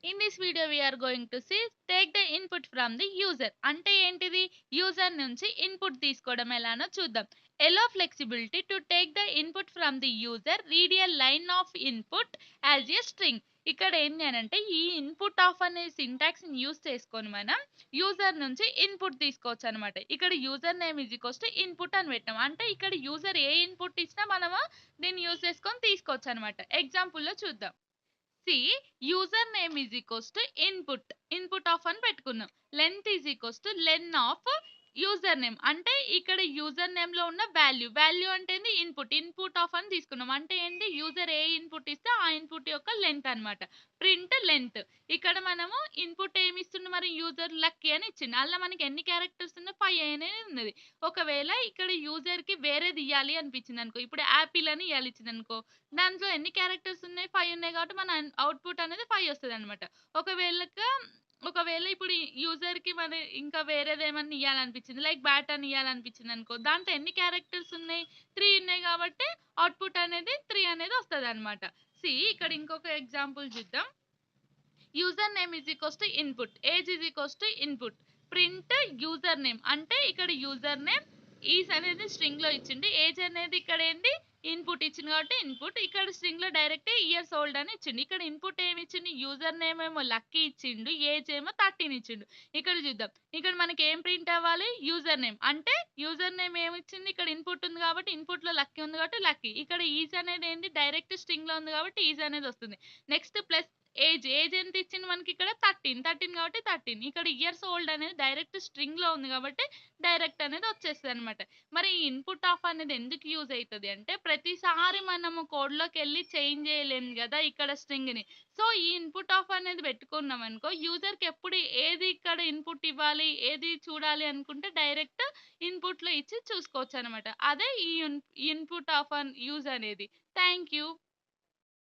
In this video we are going to see take the input from the user. అంటే ఏంటిది? User నుంచి input తీసుకోవడం ఎలానో చూద్దాం. Allow flexibility to take the input from the user, read a line of input as a string. ఇక్కడ ఏంటి అనంటే ఈ ఇన్పుట్ ఆఫ్ అనే సింటాక్స్ ని యూజ్ చేసుకొని మనం యూజర్ నుంచి ఇన్పుట్ తీసుకోవచ్చు అనమాట. ఇక్కడ user name is equals to input అని పెట్టాం. అంటే ఇక్కడ యూజర్ ఏ ఇన్పుట్ ఇచ్చినా మనము దీన్ని యూజ్ చేసుకొని తీసుకోవచ్చు అనమాట. ఎగ్జాంపుల్ లో చూద్దాం. User name is equals to input of అని పెట్టుకున్నాం. Length is equals to len of user name. అంటే ఇక్కడ యూజర్ నేమ్ లో ఉన్న వాల్యూ అంటే ఏంది? ఇన్పుట్ ఆఫ్ అని తీసుకున్నాం. అంటే ఏంటి? యూజర్ ఏ ఇన్పుట్ ఇస్తే ఆ ఇన్పుట్ యొక్క లెంత్ అన్నమాట. Print length. ఇక్కడ మనము ఇన్పుట్ ఏమి ఇస్తుంది? మరి యూజర్ లక్కీ అని ఇచ్చింది. అలా మనకి ఎన్ని క్యారెక్టర్స్ ఉన్నాయి? 5 అనేది ఉన్నది. ఒకవేళ ఇక్కడ యూజర్ కి వేరేది ఇయ్యాలి అనిపించింది అనుకో, ఇప్పుడు యాపిల్ అని ఇయ్యాలి ఇచ్చింది అనుకో, దాంట్లో ఎన్ని క్యారెక్టర్స్ ఉన్నాయి? 5 ఉన్నాయి కాబట్టి మన అవుట్‌పుట్ అనేది 5 వస్తదనమాట. ఒకవేళ ఇప్పుడు యూజర్‌కి మరి ఇంకా వేరేదేమన్నా ఇయ్యాలనిపించింది. లైక్ బ్యాట్ అని ఇయ్యాలనిపించిందనుకో, దాంట్లో ఎన్ని క్యారెక్టర్స్ ఉన్నాయి? 3 ఉన్నాయి కాబట్టి అవుట్‌పుట్ అనేది 3 అనేది వస్తదనమాట. ఇక్కడ ఇంకొక ఎగ్జాంపుల్ చూద్దాం. User name is equals to input, age is equals to input, print user name. అంటే ఇక్కడ యూజర్ నేమ్ ఈజ్ అనేది స్ట్రింగ్ లో ఇచ్చింది. ఏజ్ అనేది ఇక్కడ ఏంటి? ఇన్పుట్ ఇచ్చింది కాబట్టి ఇన్పుట్. ఇక్కడ స్ట్రింగ్ లో డైరెక్ట్ ఇయర్స్ ఓల్డ్ అని ఇచ్చింది. ఇక్కడ ఇన్పుట్ ఏమి ఇచ్చింది? యూజర్ నేమ్ ఏమో లక్కీ ఇచ్చిండు, ఏజ్ ఏమో 13 ఇచ్చిండు. ఇక్కడ చూద్దాం. ఇక్కడ మనకి ఏం ప్రింట్ అవ్వాలి? User name. అంటే యూజర్ నేమ్ ఏమి ఇచ్చింది? ఇక్కడ ఇన్పుట్ ఉంది కాబట్టి ఇన్పుట్ లో లక్కీ ఉంది కాబట్టి లక్కీ. ఇక్కడ ఈజ్ అనేది ఏంటి? డైరెక్ట్ స్ట్రింగ్ లో ఉంది కాబట్టి ఈజ్ అనేది వస్తుంది. నెక్స్ట్ ప్లస్ ఏజ్ ఎంత ఇచ్చింది మనకి? ఇక్కడ 13 కాబట్టి 13. ఇక్కడ ఇయర్స్ ఓల్డ్ అనేది డైరెక్ట్ స్ట్రింగ్ లో ఉంది కాబట్టి డైరెక్ట్ అనేది వచ్చేస్తుంది అనమాట. మరి ఈ ఇన్పుట్ ఆఫ్ అనేది ఎందుకు యూజ్ అవుతుంది అంటే, ప్రతిసారి మనము కోడ్ లోకి వెళ్ళి చేంజ్ చేయలేము కదా ఇక్కడ స్ట్రింగ్ ని. సో ఈ ఇన్పుట్ ఆఫ్ అనేది పెట్టుకున్నాం అనుకో, యూజర్ కి ఎప్పుడు ఏది ఇక్కడ ఇన్పుట్ ఇవ్వాలి, ఏది చూడాలి అనుకుంటే డైరెక్ట్ ఇన్పుట్ లో ఇచ్చి చూసుకోవచ్చు అనమాట. అదే ఈ ఇన్పుట్ ఆఫ్ యూజ్ అనేది. Thank you.